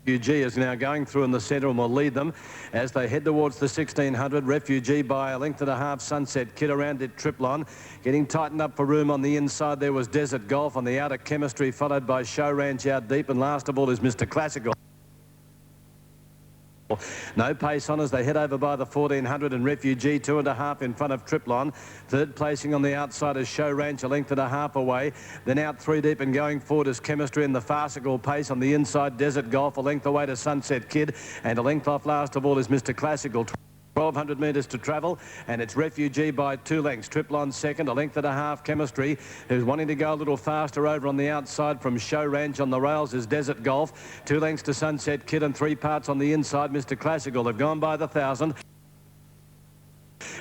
Refugee is now going through in the centre and will lead them as they head towards the 1600. Refugee by a length and a half. Sunset Kid around it. Triplon getting tightened up for room on the inside. There was Desert Golf on the outer. Chemistry followed by Show Ranch out deep, and last of all is Mr. Classical. No pace on as they head over by the 1400, and Refugee 2.5 in front of Triplon. Third placing on the outside is Show Ranch, a length and a half away. Then out 3 deep and going forward is Chemistry, and the farcical pace on the inside. Desert Golf a length away to Sunset Kid, and a length off last of all is Mr. Classical. 1,200 metres to travel, and it's Refugee by 2 lengths. Triplon second, a length and a half. Chemistry, who's wanting to go a little faster over on the outside from Show Ranch. On the rails is Desert Golf. 2 lengths to Sunset Kid and 3 parts on the inside. Mr. Classical have gone by the 1,000.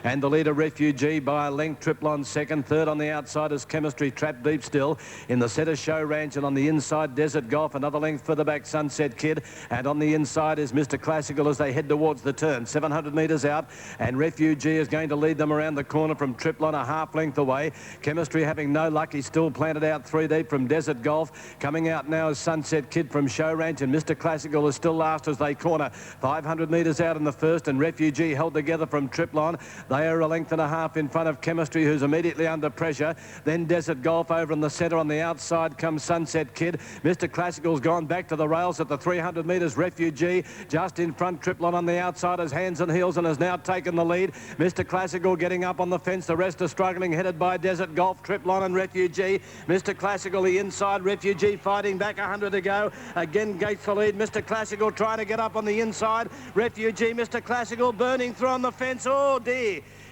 And the leader, Refugee, by a length. Triplon second. Third on the outside is Chemistry, trapped deep still. In the centre, Show Ranch, and on the inside, Desert Golf. Another length further back, Sunset Kid. And on the inside is Mr. Classical as they head towards the turn. 700 metres out, and Refugee is going to lead them around the corner from Triplon, a half length away. Chemistry having no luck. He's still planted out 3 deep from Desert Golf. Coming out now is Sunset Kid from Show Ranch, and Mr. Classical is still last as they corner. 500 metres out in the first, and Refugee held together from Triplon. They are a length and a half in front of Chemistry, who's immediately under pressure. Then Desert Golf over in the centre. On the outside comes Sunset Kid. Mr. Classical's gone back to the rails at the 300 metres. Refugee just in front. Triplon on the outside as hands and heels and has now taken the lead. Mr. Classical getting up on the fence. The rest are struggling, headed by Desert Golf, Triplon and Refugee. Mr. Classical the inside. Refugee fighting back. 100 to go. Again gates the lead. Mr. Classical trying to get up on the inside. Refugee, Mr. Classical burning through on the fence. Oh dear.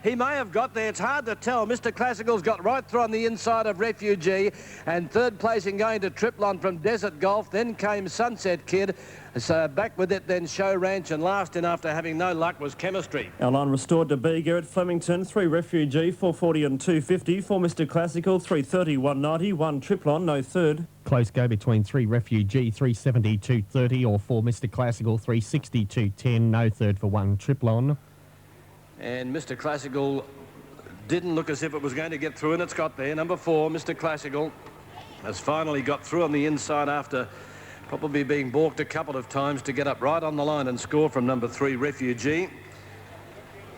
He may have got there. It's hard to tell. Mr. Classical's got right through on the inside of Refugee, and third placing going to Triplon from Desert Golf. Then came Sunset Kid. So back with it then Show Ranch, and last in after having no luck was Chemistry. Our line restored to Bega at Flemington. 3 Refugee, 440 and 250. 4 Mr. Classical, 330, 190. 1 Triplon, no third. Close go between 3 Refugee, 370, 230, or 4 Mr. Classical, 360, 210. No third for 1 Triplon. And Mr. Classical didn't look as if it was going to get through, and it's got there. Number 4, Mr. Classical, has finally got through on the inside after probably being balked a couple of times to get up right on the line and score from number 3, Refugee,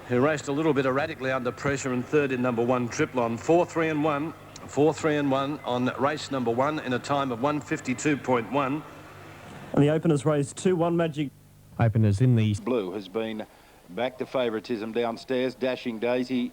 who raced a little bit erratically under pressure, and third in number 1, Triplon. 4-3 and 1. 4-3 and 1 on race number 1 in a time of 152.1. And the openers raised 2-1 Magic. Openers in the blue has been back to favouritism downstairs. Dashing Daisy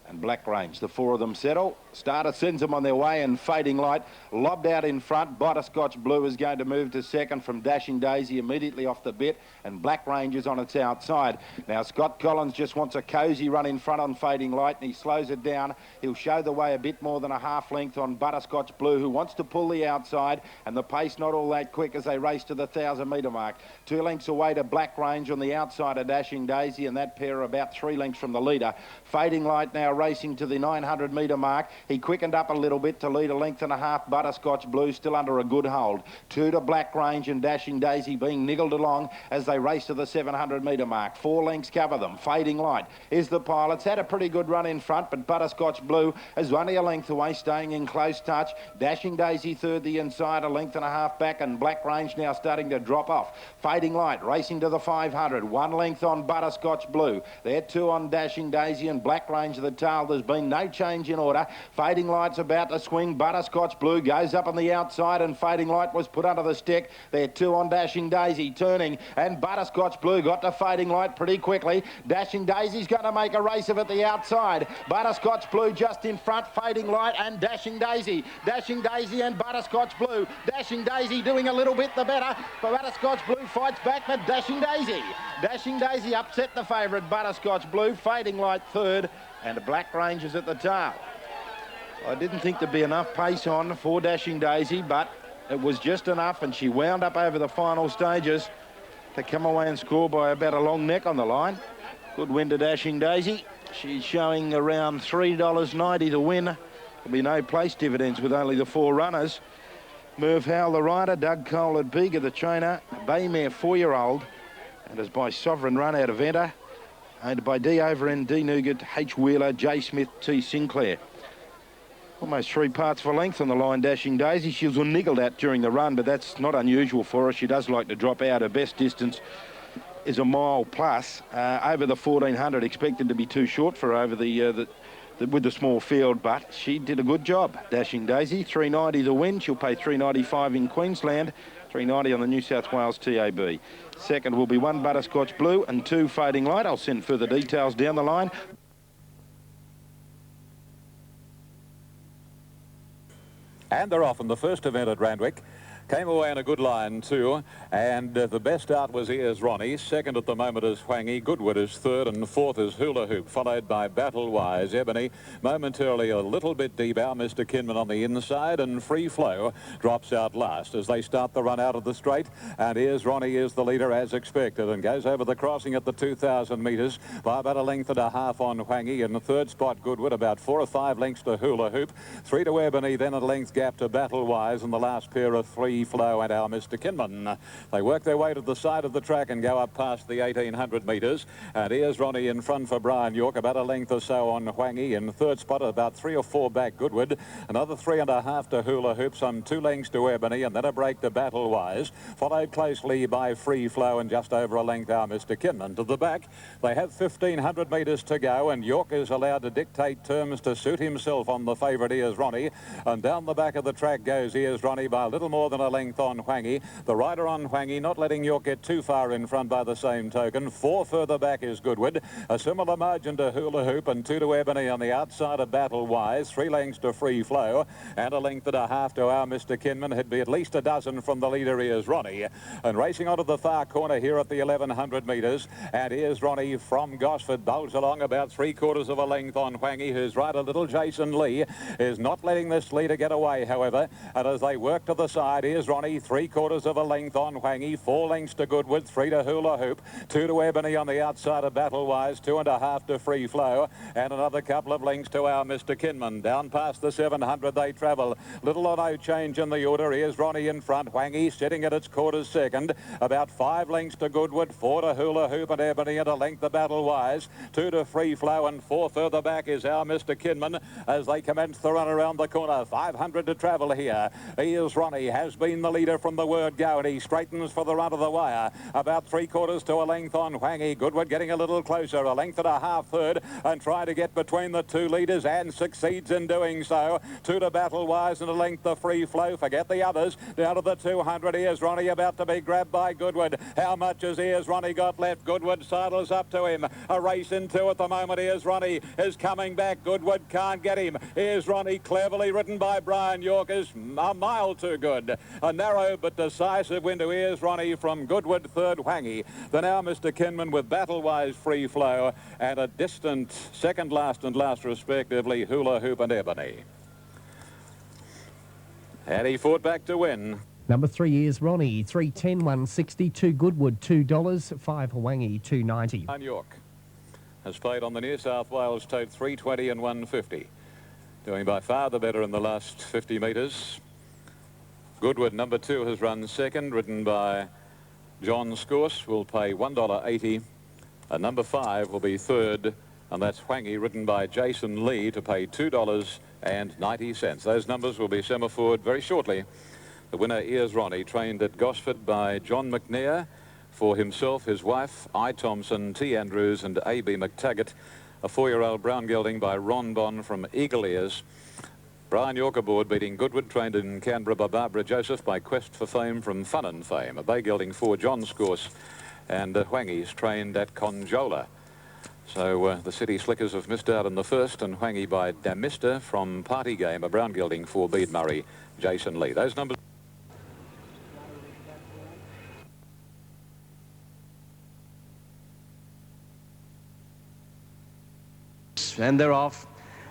and Black Range, the 4 of them settle. Starter sends them on their way, and Fading Light lobbed out in front. Butterscotch Blue is going to move to second from Dashing Daisy immediately off the bit, and Black Range is on its outside. Now Scott Collins just wants a cosy run in front on Fading Light, and he slows it down. He'll show the way a bit more than a half length on Butterscotch Blue, who wants to pull the outside, and the pace not all that quick as they race to the 1,000 metre mark. 2 lengths away to Black Range on the outside of Dashing Daisy, and that pair are about 3 lengths from the leader. Fading Light now racing to the 900 metre mark. He quickened up a little bit to lead a length and a half. Butterscotch Blue still under a good hold. 2 to Black Range, and Dashing Daisy being niggled along as they race to the 700 metre mark. 4 lengths cover them. Fading Light is the pilot's had a pretty good run in front, but Butterscotch Blue is only a length away, staying in close touch. Dashing Daisy third the inside, a length and a half back, and Black Range now starting to drop off. Fading Light racing to the 500. 1 length on Butterscotch Blue. They're 2 on Dashing Daisy, and Black Range the tail. There's been no change in order. Fading Light's about to swing. Butterscotch Blue goes up on the outside, and Fading Light was put under the stick. They're 2 on Dashing Daisy, turning, and Butterscotch Blue got to Fading Light pretty quickly. Dashing Daisy's going to make a race of it the outside. Butterscotch Blue just in front. Fading Light and Dashing Daisy. Dashing Daisy and Butterscotch Blue. Dashing Daisy doing a little bit the better. But Butterscotch Blue fights back, but Dashing Daisy. Dashing Daisy upset the favourite Butterscotch Blue. Fading Light third, and Black Range is at the tail. I didn't think there'd be enough pace on for Dashing Daisy, but it was just enough, and she wound up over the final stages to come away and score by about a long neck on the line. Good win to Dashing Daisy. She's showing around $3.90 to win. There'll be no place dividends with only the 4 runners. Merv Howell, the rider, Doug Cole at Bega, the trainer, Baymare 4-year-old, and is by Sovereign Run out of Enter, owned by D. Overend, D. Nougat, H. Wheeler, J. Smith, T. Sinclair. Almost 3 parts of a length on the line, Dashing Daisy. She was niggled at during the run, but that's not unusual for her. She does like to drop out. Her best distance is a mile plus. Over the 1400, expected to be too short for her over with the small field, but she did a good job. Dashing Daisy, 390 the win. She'll pay 395 in Queensland, 390 on the New South Wales TAB. Second will be 1 Butterscotch Blue and 2 Fading Light. I'll send further details down the line. And they're off in the first event at Randwick. Came away in a good line too, and the best out was Ears Ronnie. Second at the moment is Hwangi. Goodwood is third, and fourth is Hula Hoop, followed by Battle Wise. Ebony momentarily a little bit deep. Our Mr. Kinman on the inside, and Free Flow drops out last as they start the run out of the straight. And Ears Ronnie is the leader as expected and goes over the crossing at the 2,000 metres by about a length and a half on Hwangi. In the third spot, Goodwood, about 4 or 5 lengths to Hula Hoop. 3 to Ebony, then a length gap to Battle Wise, and the last pair of Free Flow and Our Mr. Kinman. They work their way to the side of the track and go up past the 1,800 metres. And here's Ronnie in front for Brian York, about a length or so on Hwangi. In third spot, about 3 or 4 back Goodwood. Another 3.5 to Hula Hoop, some 2 lengths to Ebony, and then a break to Battle Wise, followed closely by Free Flow and just over a length Our Mr. Kinman. To the back, they have 1,500 metres to go, and York is allowed to dictate terms to suit himself on the favourite Ears Ronnie. And down the back of the track goes Ears Ronnie by a little more than a length on Hwangi. The rider on Hwangi not letting York get too far in front by the same token. 4 further back is Goodwood. A similar margin to Hula Hoop, and 2 to Ebony on the outside of Battle Wise. 3 lengths to Free Flow, and a length and a half to Our Mr. Kinman. He'd be at least a dozen from the leader, Ears Ronnie. And racing onto the far corner here at the 1,100 metres. And Ears Ronnie from Gosford bowls along about 3/4 of a length on Hwangi, whose rider, little Jason Lee, is not letting this leader get away, however. And as they work to the side, Ears Ronnie 3/4 of a length on Hwangi, 4 lengths to Goodwood, 3 to Hula Hoop, 2 to Ebony on the outside of Battle Wise, 2.5 to Free Flow, and another couple of lengths to Our Mr. Kinman. Down past the 700 they travel. Little or no change in the order. Here's Ronnie in front. Hwangi sitting at its quarters second. About 5 lengths to Goodwood, 4 to Hula Hoop and Ebony, and a length to Battle Wise, 2 to Free Flow, and 4 further back is Our Mr. Kinman as they commence the run around the corner. 500 to travel here. Here's Ronnie, has been the leader from the word go, and he straightens for the run of the wire. About 3/4 to a length on Hwangi. Goodwood getting a little closer, a length and a half third, and trying to get between the 2 leaders, and succeeds in doing so. 2 to Battle Wise and a length to Free Flow. Forget the others. Down to the 200. Here's Ronnie about to be grabbed by Goodwood. How much has Ears Ronnie got left? Goodwood sidles up to him. A race in 2 at the moment. Ears Ronnie is coming back. Goodwood can't get him. Ears Ronnie, cleverly ridden by Brian York, is a mile too good. A narrow but decisive win to Ears Ronnie from Goodwood, third Hwangi. Then Our Mr. Kinman with Battle Wise, Free Flow, and a distant second last and last respectively Hula Hoop and Ebony. And he fought back to win. Number 3 is Ronnie, 310, 160, 2 Goodwood, $2, 5 Hwangi, $2.90. Brian York has played on the New South Wales tote 320 and 150. Doing by far the better in the last 50 metres. Goodwood, number 2, has run second, ridden by John Scourse, will pay $1.80. And number 5 will be third, and that's Hwangi, ridden by Jason Lee, to pay $2.90. Those numbers will be semaphore very shortly. The winner, Ears Ronnie, trained at Gosford by John McNair, for himself, his wife, I. Thompson, T. Andrews and A.B. McTaggart. A 4-year-old brown gelding by Ron Bon from Eagle Ears. Brian York aboard, beating Goodwood, trained in Canberra by Barbara Joseph, by Quest for Fame from Fun and Fame. A bay gelding for John Scourse, and Hwangi's trained at Conjola. So the City Slickers have missed out in the first, and Hwangi by Damister from Party Game, a brown gelding for Bede Murray, Jason Lee. Those numbers. And they're off.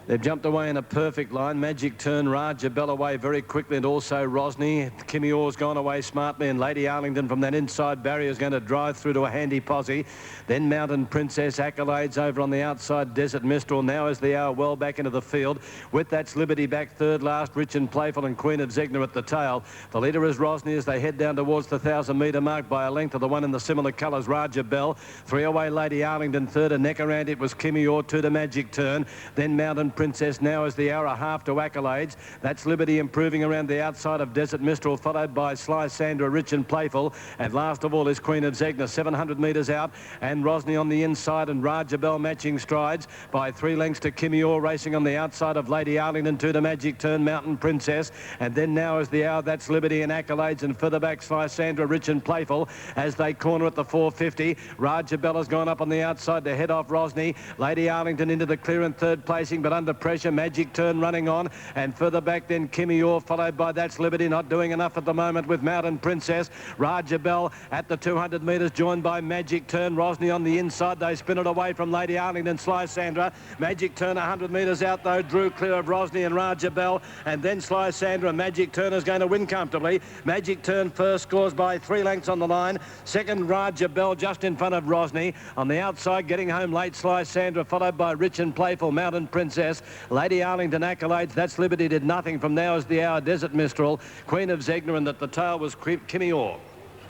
They've jumped away in a perfect line. Magic Turn, Raja Bell away very quickly, and also Rosny. Kimmy Orr's gone away smartly, and Lady Arlington from that inside barrier is going to drive through to a handy posse. Then Mountain Princess, Accolades over on the outside, Desert Mistral. Now is the hour well back into the field. With that's Liberty back third last, Rich and Playful and Queen of Zegna at the tail. The leader is Rosny as they head down towards the 1,000-metre mark by a length of the one in the similar colours, Raja Bell. 3 away, Lady Arlington third, a neck around it was Kimmy Orr, 2 to Magic Turn. Then Mountain Princess now is the hour a half to Accolades. That's Liberty improving around the outside of Desert Mistral, followed by Sly Sandra, Rich and Playful. And last of all is Queen of Zegna, 700 metres out. And Rosny on the inside and Raja Bell matching strides by 3 lengths to Kimmy Orr, racing on the outside of Lady Arlington, 2 to Magic Turn, Mountain Princess. And then now is the hour, that's Liberty and Accolades, and further back Sly Sandra, Rich and Playful as they corner at the 450. Raja Bell has gone up on the outside to head off Rosny. Lady Arlington into the clear and third placing, but under pressure. Magic Turn running on, and further back then Kimmy Orr, followed by That's Liberty, not doing enough at the moment with Mountain Princess. Raja Bell at the 200 metres, joined by Magic Turn. Rosny on the inside, they spin it away from Lady Arlington, Sly Sandra. Magic Turn 100 metres out though, drew clear of Rosny and Raja Bell, and then Sly Sandra. Magic Turn is going to win comfortably. Magic Turn first, scores by 3 lengths on the line. Second, Raja Bell just in front of Rosny. On the outside, getting home late, Sly Sandra, followed by Rich and Playful, Mountain Princess. Lady Arlington, Accolades, That's Liberty did nothing from Now is the Hour, Desert Mistral, Queen of Zegna, and that the tail was Kimmy Orr.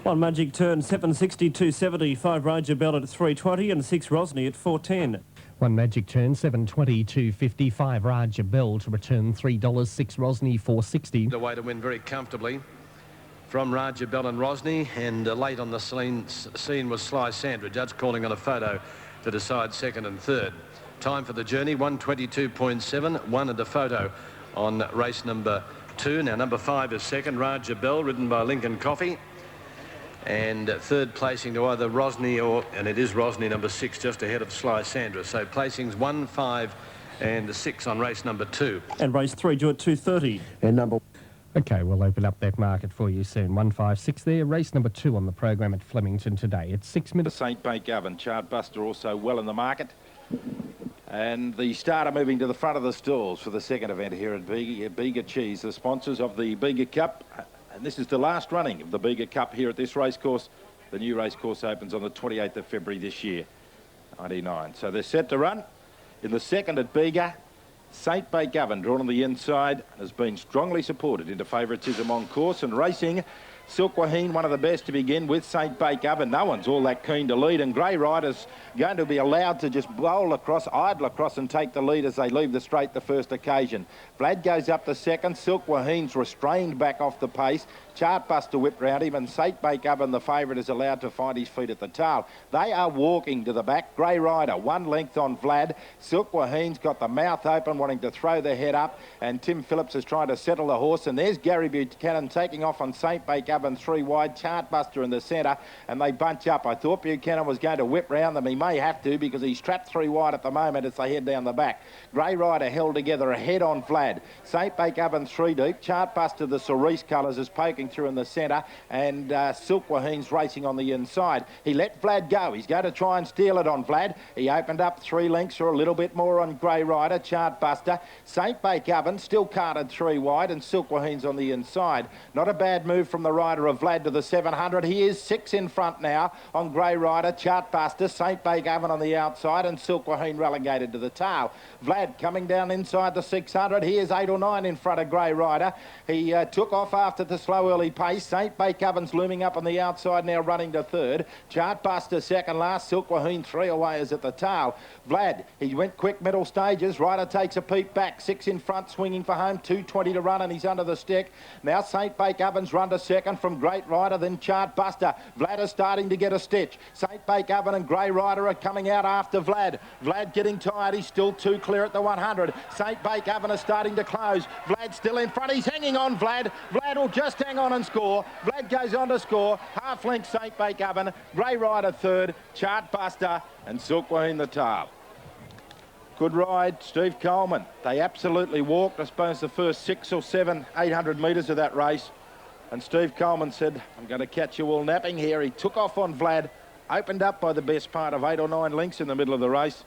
1 Magic Turn, 760, 270, 5 Raja Bell at 320 and 6 Rosny at 410. 1 Magic Turn, 720, 255 Raja Bell to return $3, 6 Rosny, 460. The way to win very comfortably from Raja Bell and Rosny, and late on the scene was Sly Sandra. Judge calling on a photo to decide second and third. Time for the journey, 122.7, 1 and a photo on race number 2. Now number 5 is second, Raja Bell, ridden by Lincoln Coffey. And third placing to either Rosny or, and it is Rosny, number 6, just ahead of Sly Sandra. So placings 1, 5 and 6 on race number 2. And race 3 due at 2:30. And number... Okay, we'll open up that market for you soon. 156 there. Race number 2 on the program at Flemington today. It's 6 minutes. St. Bagot, Chartbuster also well in the market. And the starter moving to the front of the stalls for the second event here at Bega Cheese, the sponsors of the Bega Cup. And this is the last running of the Bega Cup here at this racecourse. The new racecourse opens on the 28th of February this year, 99. So they're set to run in the second at Bega. St. Bagot, drawn on the inside, has been strongly supported into favouritism on course and racing. Silk Wahine, one of the best to begin with. St. Bagot, no one's all that keen to lead, and Grey Rider's going to be allowed to just bowl across, idle across and take the lead as they leave the straight the first occasion. Vlad goes up to second. Silk Wahine's restrained back off the pace. Chartbuster whipped round him, and St. Bagot, the favourite, is allowed to find his feet at the tail. They are walking to the back. Grey Rider, 1 length on Vlad. Silk Wahine's got the mouth open, wanting to throw the head up, and Tim Phillips is trying to settle the horse, and there's Gary Buchanan taking off on St. Bagot, 3 wide, Chartbuster in the centre, and they bunch up. I thought Buchanan was going to whip round them. He may have to, because he's trapped 3 wide at the moment as they head down the back. Grey Rider held together ahead on Vlad. St. Bagot 3 deep. Chartbuster, the cerise colours, is poking through in the centre, and Silk Wahine's racing on the inside. He let Vlad go. He's going to try and steal it on Vlad. He opened up 3 lengths or a little bit more on Grey Rider. Chartbuster. St. Bagot still carted 3 wide, and Silk Wahine's on the inside. Not a bad move from the rider of Vlad to the 700. He is 6 in front now on Grey Rider, Chartbuster, St. Bagot on the outside, and Silk Wahine relegated to the tail. Vlad coming down inside the 600. He is 8 or 9 in front of Grey Rider. He took off after the slow early pace. St. Bagot's looming up on the outside now, running to third. Chartbuster second last. Silk Wahine 3 away is at the tail. Vlad, he went quick middle stages. Rider takes a peep back. 6 in front, swinging for home. 2:20 to run, and he's under the stick. Now St. Bagot's run to second from Great Rider, then Chartbuster. Vlad is starting to get a stitch. St. Bagot and Grey Rider are coming out after Vlad. Vlad getting tired. He's still 2 clear at the 100. St. Bagot is starting to close. Vlad still in front. He's hanging on Vlad. Vlad will just hang on and score. Vlad goes on to score. Half length St. Bagot. Grey Rider third. Chartbuster and Silk Wahine the tail. Good ride, Steve Coleman. They absolutely walked, I suppose, the first 6 or 7, 800 metres of that race. And Steve Coleman said, I'm going to catch you all napping here. He took off on Vlad, opened up by the best part of 8 or 9 lengths in the middle of the race.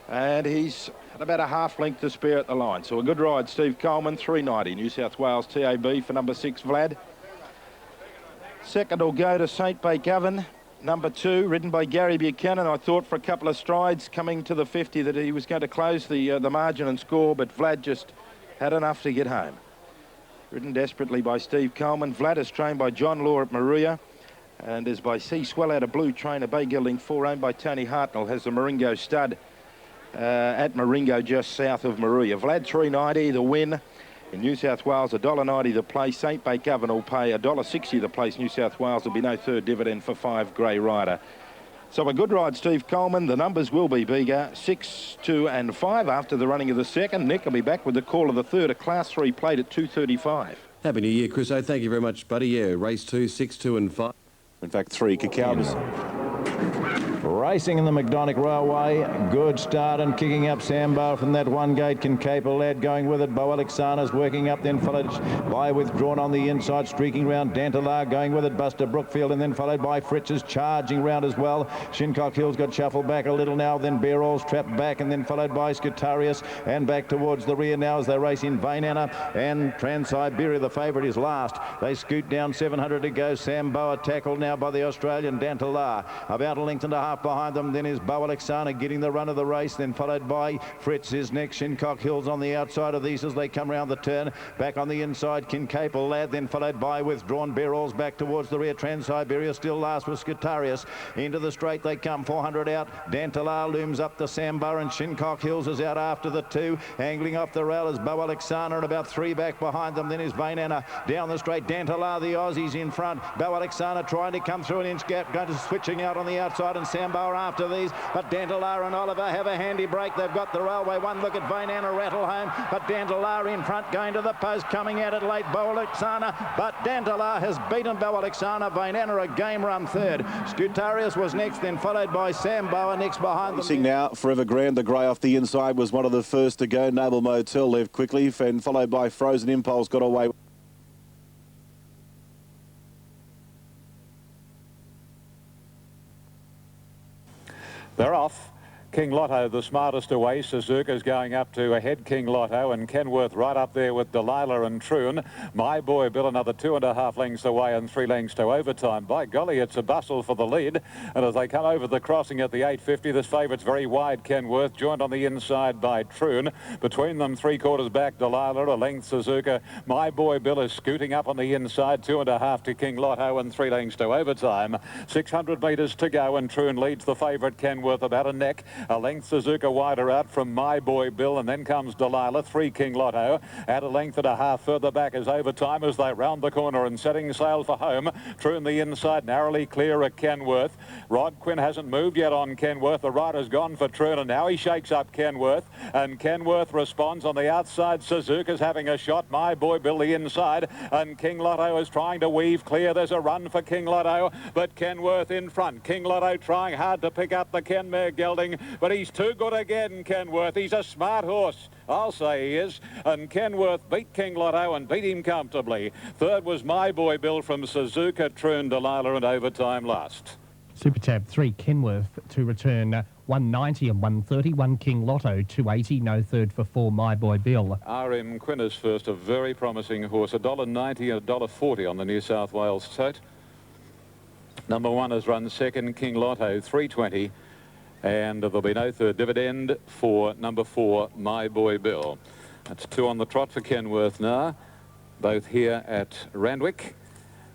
And he's at about a half length to spare at the line. So a good ride, Steve Coleman, 390, New South Wales TAB for number 6, Vlad. Second will go to St. Bagot, number 2, ridden by Gary Buchanan. I thought for a couple of strides coming to the 50 that he was going to close the margin and score, but Vlad just had enough to get home. Ridden desperately by Steve Coleman. Vlad is trained by John Law at Maria and is by C. Swell out of Blue trainer Bay Gilding 4, owned by Tony Hartnell, has the Maringo stud. at Maringo, just south of Maruya. Vlad $3.90 the win. In New South Wales, $1.90 the place. St. Bagot will pay $1.60 the place. New South Wales, there'll be no third dividend for 5 Grey Rider. So a good ride, Steve Coleman. The numbers will be Bega 6, 2 and 5 after the running of the second. Nick will be back with the call of the third. A Class 3 played at 2:35. Happy New Year, Chris. Thank you very much, buddy. Yeah, race 2, 6, 2 and 5. In fact, 3 Cacaos. Racing in the McDonagh Railway. Good start and kicking up Sambar from that one gate. Kincaple lad going with it. Bo Alexander's working up, then followed by Withdrawn on the inside, streaking round. Dantalar going with it. Buster Brookfield, and then followed by Fritz's charging round as well. Shincock Hill's got shuffled back a little now. Then Bearall's trapped back, and then followed by Scutarius, and back towards the rear now as they race in Vain Anna and Trans-Siberia. The favourite is last. They scoot down 700 to go. Sam Boa tackled now by the Australian Dantalar. About a length and a half behind them then is Bo Alexander getting the run of the race, then followed by Fritz is next. Shincock Hills on the outside of these as they come round the turn. Back on the inside, Kincaple lad, then followed by Withdrawn. Bearall's back towards the rear. Trans-Siberia still last with Scutarius. Into the straight they come, 400 out. Dantalar looms up the Sambar, and Shincock Hills is out after the 2. Angling off the rail is Bo Alexander, and about 3 back behind them then is Vain Anna. Down the straight, Dantalar, the Aussies in front. Bo Alexander trying to come through an inch gap, going to switching out on the outside, and Sambar after these. But Dantalar and Oliver have a handy break. They've got the railway. One look at Vain Anna rattle home, but Dantalar in front going to the post, coming at it late. Bo Alexander, but Dantalar has beaten Bo Alexander. Vain Anna a game run third. Scutarius was next, then followed by Sam Boa next behind them. Racing now, Forever Grand. The grey off the inside was one of the first to go. Noble Motel left quickly, and followed by Frozen Impulse got away. They're off. King Lotto, the smartest away. Suzuka's going up to ahead King Lotto, and Kenworth right up there with Delilah and Troon. My Boy Bill another 2.5 lengths away and 3 lengths to overtime. By golly, it's a bustle for the lead. And as they come over the crossing at the 850, this favourite's very wide, Kenworth, joined on the inside by Troon. Between them, 3/4 back, Delilah, a length Suzuka. My Boy Bill is scooting up on the inside, 2.5 to King Lotto and 3 lengths to overtime. 600 metres to go, and Troon leads the favourite Kenworth about a neck. A length Suzuka wider out from My Boy Bill, and then comes Delilah, 3 King Lotto. At a length and a half further back is overtime as they round the corner and setting sail for home. Troon the inside, narrowly clear of Kenworth. Rod Quinn hasn't moved yet on Kenworth. The rider's gone for Troon, and now he shakes up Kenworth. And Kenworth responds on the outside. Suzuka's having a shot. My Boy Bill the inside, and King Lotto is trying to weave clear. There's a run for King Lotto, but Kenworth in front. King Lotto trying hard to pick up the Kenmare gelding, but he's too good again, Kenworth. He's a smart horse, I'll say he is. And Kenworth beat King Lotto and beat him comfortably. Third was My Boy Bill from Suzuka, Troon, Delilah, and overtime last. Super Tab 3 Kenworth to return 190 and 130. 1 King Lotto 280. No third for 4 My Boy Bill. RM Quinn is first, a very promising horse. $1.90 and $1.40 on the New South Wales tote. Number 1 has run second, King Lotto, 320. And there'll be no third dividend for number 4, My Boy Bill. That's 2 on the trot for Kenworth now, both here at Randwick.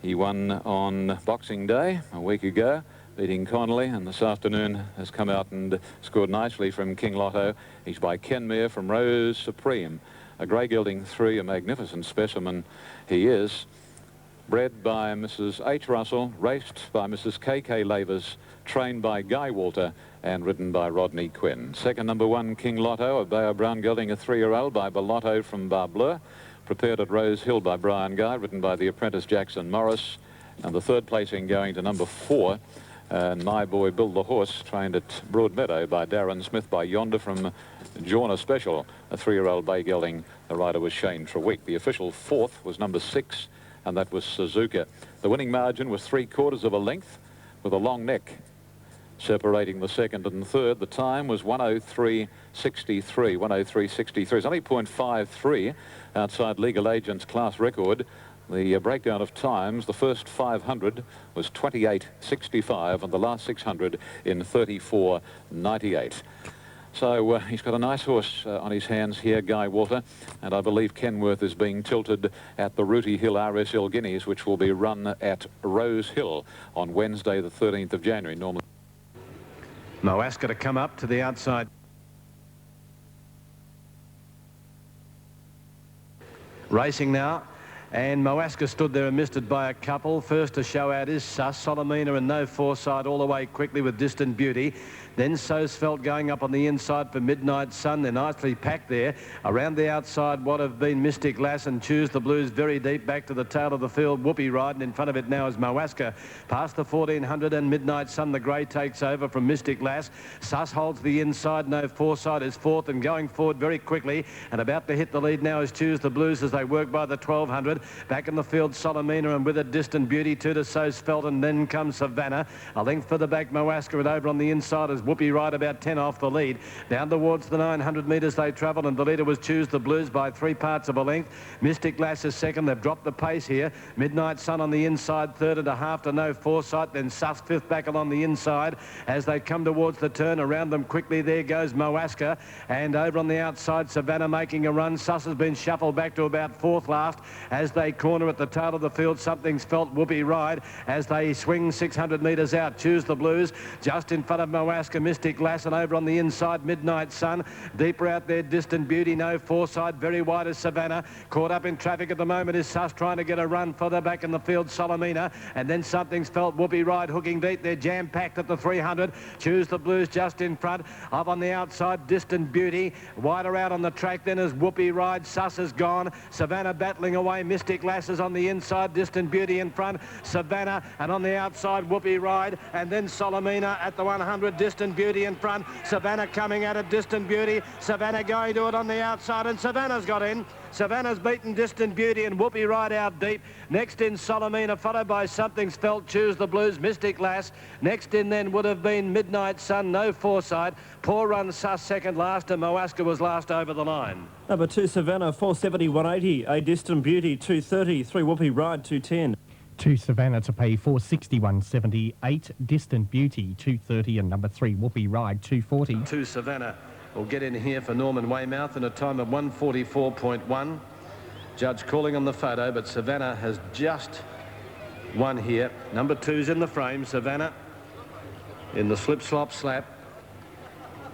He won on Boxing Day a week ago, beating Connolly, and this afternoon has come out and scored nicely from King Lotto. He's by Kenmare from Rose Supreme. A grey gelding 3, a magnificent specimen he is. Bred by Mrs. H. Russell, raced by Mrs. K.K. Lavers, trained by Guy Walter, and ridden by Rodney Quinn. Second, number 1, King Lotto, a Bayer Brown gelding, a 3-year-old by Bellotto from Barbleu. Prepared at Rose Hill by Brian Guy, ridden by the apprentice Jackson Morris. And the third placing going to number 4, My Boy Bill the horse, trained at Broadmeadow by Darren Smith by Yonder from Jorna Special, a 3-year-old bay gelding. The rider was Shane Treweek. The official 4th was number 6, and that was Suzuka. The winning margin was 3/4 of a length with a long neck separating the second and third. The time was 1:03.63. 1:03.63. It's only 0.53 outside legal agent's class record. The breakdown of times, the first 500 was 28.65 and the last 600 in 34.98. So he's got a nice horse on his hands here, Guy Walter, and I believe Kenworth is being tilted at the Rooty Hill RSL Guineas, which will be run at Rose Hill on Wednesday, the 13th of January. Normally. No, Ascot to come up to the outside. Racing now. And Moaska stood there and missed it by a couple. First to show out is Sus, Solomina and No Foresight all the way quickly with Distant Beauty. Then Sosfeld going up on the inside for Midnight Sun. They're nicely packed there. Around the outside, what have been Mystic Lass and Choose the Blues very deep back to the tail of the field. Whoopee Ride, and in front of it now is Moaska. Past the 1400 and Midnight Sun, the grey takes over from Mystic Lass. Sus holds the inside. No Foresight is fourth and going forward very quickly. And about to hit the lead now is Choose the Blues as they work by the 1200. Back in the field, Solomina, and with a Distant Beauty, two to Sosfeld, and then comes Savannah. A length further back, Moaska, and over on the inside is Whoopee Ride, about 10 off the lead. Down towards the 900 metres they travelled, and the leader was Choose the Blues by 3 parts of a length. Mystic Lass is second. They've dropped the pace here. Midnight Sun on the inside, third and a half to No Foresight. Then Sus fifth back along the inside as they come towards the turn. Around them quickly, there goes Moaska, and over on the outside, Savannah making a run. Sus has been shuffled back to about fourth last as they corner at the tail of the field. Something's Felt, Whoopee Ride as they swing 600 metres out. Choose the Blues just in front of Moaska, Mystic Lass, and over on the inside, Midnight Sun. Deeper out there, Distant Beauty, No Foresight. Very wide is Savannah. Caught up in traffic at the moment is Sus, trying to get a run further back in the field, Solomina, and then Something's Felt, Whoopee Ride hooking deep. They're jam-packed at the 300. Choose the Blues just in front. Up on the outside, Distant Beauty. Wider out on the track then is Whoopee Ride. Sus is gone. Savannah battling away. Mystic Lass is on the inside, Distant Beauty in front, Savannah, and on the outside Whoopee Ride, and then Solomina at the 100, Distant Beauty in front, Savannah coming at it, Distant Beauty, Savannah going to it on the outside, and Savannah's got in. Savannah's beaten Distant Beauty and Whoopee Ride out deep. Next in Solomina, followed by Something's Felt, Choose the Blues, Mystic Lass. Next in then would have been Midnight Sun, No Foresight. Poor run, Sus second last, and Moaska was last over the line. Number 2, Savannah, 470, 180. A Distant Beauty, 230. 3, Whoopee Ride, 210. 2 Savannah to pay 461.70. 8 Distant Beauty, 230, and number 3 Whoopee Ride, 240. 2 Savannah will get in here for Norman Weymouth in a time of 1:44.1. Judge calling on the photo, but Savannah has just won here. Number 2's in the frame, Savannah in the slip slop slap.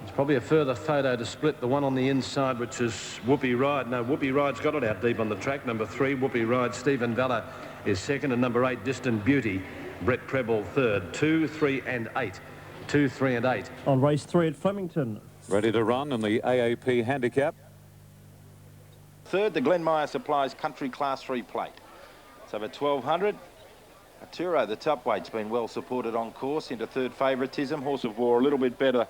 It's probably a further photo to split the one on the inside, which is Whoopee Ride. No, Whoopee Ride's got it out deep on the track. Number 3, Whoopee Ride, Stephen Vella is second, and number 8, Distant Beauty, Brett Preble third. 2, 3 and 8. 2, 3 and 8. On race 3 at Flemington. Ready to run in the AAP handicap. Third, the Glenmire Supplies Country Class 3 plate. It's over 1200. Arturo, the top weight's been well supported on course into third favouritism. Horse of War a little bit better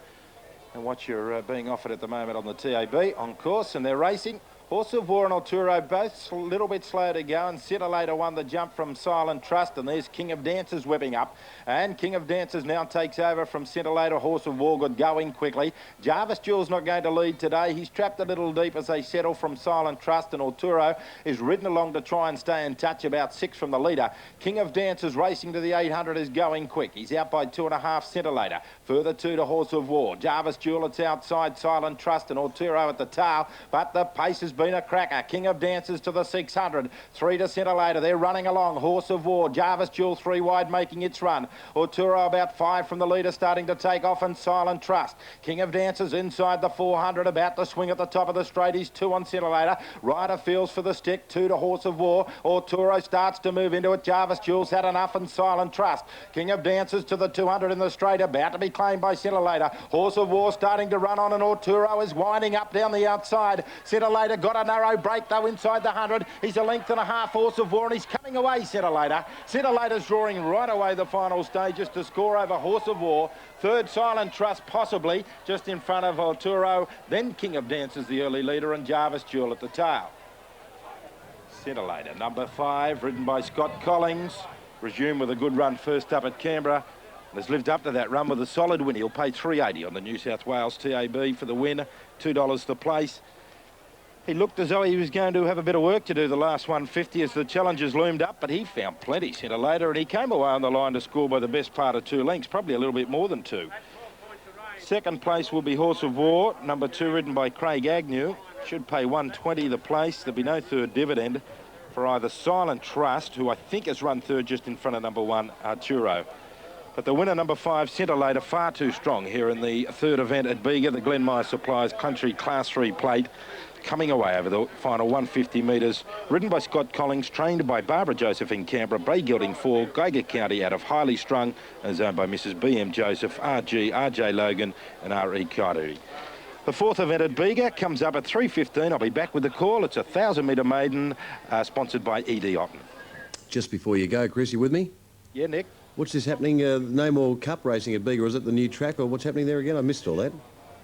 than what you're being offered at the moment on the TAB on course, and they're racing. Horse of War and Arturo both a little bit slow to go, and Later won the jump from Silent Trust, and there's King of Dancers whipping up, and King of Dancers now takes over from Later. Horse of War got going quickly. Jarvis Jewell's not going to lead today. He's trapped a little deep as they settle from Silent Trust, and Arturo is ridden along to try and stay in touch, about 6 from the leader. King of Dancers racing to the 800 is going quick. He's out by 2.5 Later. Further 2 to Horse of War. Jarvis Jewell, it's outside Silent Trust, and Arturo at the tail, but the pace has been a cracker. King of Dancers to the 600. 3 to Later. They're running along. Horse of War. Jarvis Jewell 3 wide making its run. Arturo about 5 from the leader, starting to take off, and Silent Trust. King of Dancers inside the 400, about to swing at the top of the straight. He's 2 on Later. Ryder feels for the stick. 2 to Horse of War. Arturo starts to move into it. Jarvis Jewell's had enough, and Silent Trust. King of Dancers to the 200 in the straight, about to be claimed by Later. Horse of War starting to run on, and Arturo is winding up down the outside. Later got a narrow break though inside the 100. He's a length and a half, Horse of War, and he's coming away, Later. Later's drawing right away the final stages to score over Horse of War. Third, Silent Trust possibly just in front of Arturo. Then King of Dancers the early leader, and Jarvis Jewell at the tail. Later, number 5, ridden by Scott Collins. Resumed with a good run first up at Canberra. Has lived up to that run with a solid win. He'll pay $3.80 on the New South Wales TAB for the win, $2 the place. He looked as though he was going to have a bit of work to do the last 150 as the challenges loomed up, but he found plenty Later, and he came away on the line to score by the best part of 2 lengths, probably a little bit more than 2. Second place will be Horse of War, number 2, ridden by Craig Agnew. Should pay $1.20 the place. There'll be no third dividend for either Silent Trust, who I think has run third just in front of number 1, Arturo. But the winner, number 5, Scintillator, far too strong here in the third event at Bega, the Glenmire Supplies Country Class 3 plate, coming away over the final 150 metres. Ridden by Scott Collins, trained by Barbara Joseph in Canberra, Bay Gelding 4, Bega County out of Highly Strung, and is owned by Mrs. B.M. Joseph, R.G., R.J. Logan and R.E. Coyote. The fourth event at Bega comes up at 3:15. I'll be back with the call. It's a 1,000-metre maiden, sponsored by E.D. Otten. Just before you go, Chris, you with me? Yeah, Nick? What's this happening? No more cup racing at Bega, or is it the new track, or what's happening there again? I missed all that.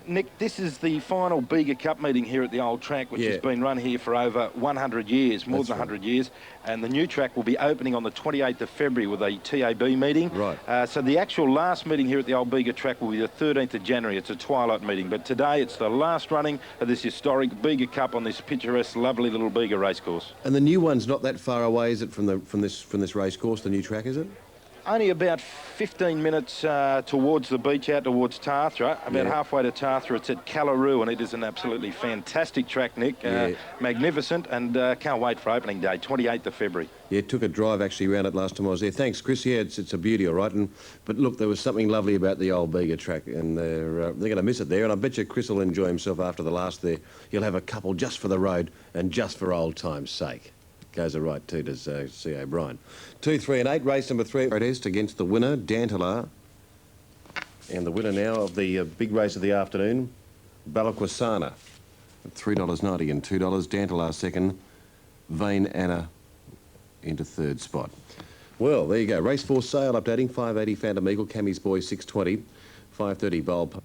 Nick, this is the final Bega Cup meeting here at the old track, which has been run here for over 100 years, more than 100 years. And the new track will be opening on the 28th of February with a TAB meeting. Right. So the actual last meeting here at the old Bega track will be the 13th of January. It's a twilight meeting. But today it's the last running of this historic Bega Cup on this picturesque, lovely little Bega racecourse. And the new one's not that far away, is it, from this racecourse, the new track, is it? Only about 15 minutes towards the beach, out towards Tathra. About halfway to Tathra, it's at Callaroo, and it is an absolutely fantastic track, Nick. Magnificent, and can't wait for opening day, 28th of February. Yeah, took a drive actually around it last time I was there. Thanks, Chris. Yeah, it's a beauty, all right. But look, there was something lovely about the old Bega track, and they're going to miss it there. And I bet you Chris will enjoy himself after the last there. He'll have a couple just for the road and just for old time's sake. Goes a right too, does C. O'Brien. 2, 3 and 8, race number 3. Protest against the winner, Dantalar. And the winner now of the big race of the afternoon, Balaquasana. At $3.90 and $2. Dantalar second. Vain Anna into third spot. Well, there you go. Race 4 sale updating. 580 Phantom Eagle, Cammy's Boy 620. 530 Bulb.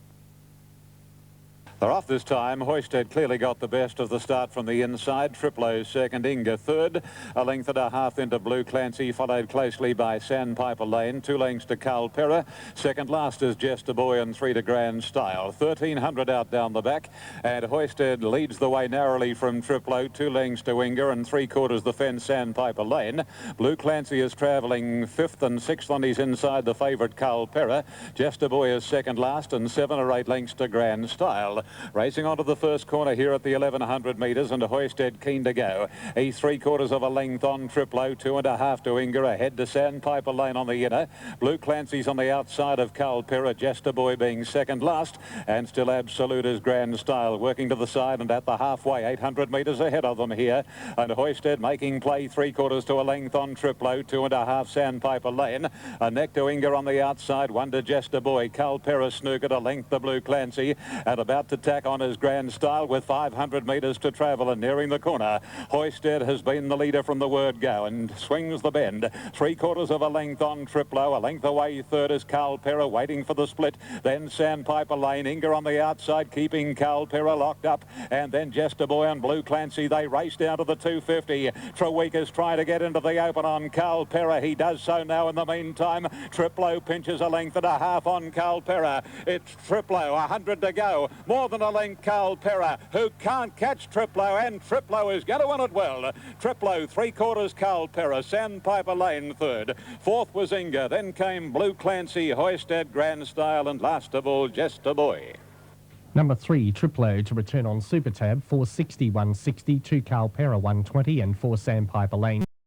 They're off this time. Hoisted clearly got the best of the start from the inside. Triplo second, Inga third. A length and a half into Blue Clancy, followed closely by Sandpiper Lane. 2 lengths to Carl Perra. Second last is Jester Boy and 3 to Grand Style. 1,300 out down the back. And Hoisted leads the way narrowly from Triplo. 2 lengths to Inga and 3/4 the fence Sandpiper Lane. Blue Clancy is travelling 5th and 6th on his inside, the favourite Carl Perra. Jester Boy is second last and 7 or 8 lengths to Grand Style. Racing onto the first corner here at the 1,100 metres, and Hoisted keen to go. He's 3/4 of a length on Triplo, 2 1/2 to Inga, ahead to Sandpiper Lane on the inner. Blue Clancy's on the outside of Carl Perra, Jester Boy being second last, and still absolute as Grand Style, working to the side and at the halfway, 800 metres ahead of them here. And Hoisted making play 3/4 to a length on Triplo, 2 1/2 Sandpiper Lane. A neck to Inga on the outside, 1 to Jester Boy. Carl Perra snookered a length to Blue Clancy, and about to tack on his Grand Style with 500 metres to travel and nearing the corner. Hoisted has been the leader from the word go and swings the bend. 3/4 of a length on Triplo. A length away third is Carl Perra waiting for the split. Then Sandpiper Lane. Inga on the outside keeping Carl Perra locked up. And then Jester Boy and Blue Clancy. They race down to the 250. Treweeka's trying to get into the open on Carl Perra. He does so now in the meantime. Triplo pinches a length and a half on Carl Perra. It's Triplo, 100 to go. More than a length Carl Perra, who can't catch Triplo, and Triplo is going to win it well. Triplo, 3/4 Carl Perra, Sandpiper Lane third. Fourth was Inga, then came Blue Clancy, Hoisted, Grand Style, and last of all, Jester Boy. Number 3, Triplo to return on Super Tab, 460, 160, 2 Carl Perra, 120, and 4 Sandpiper Lane.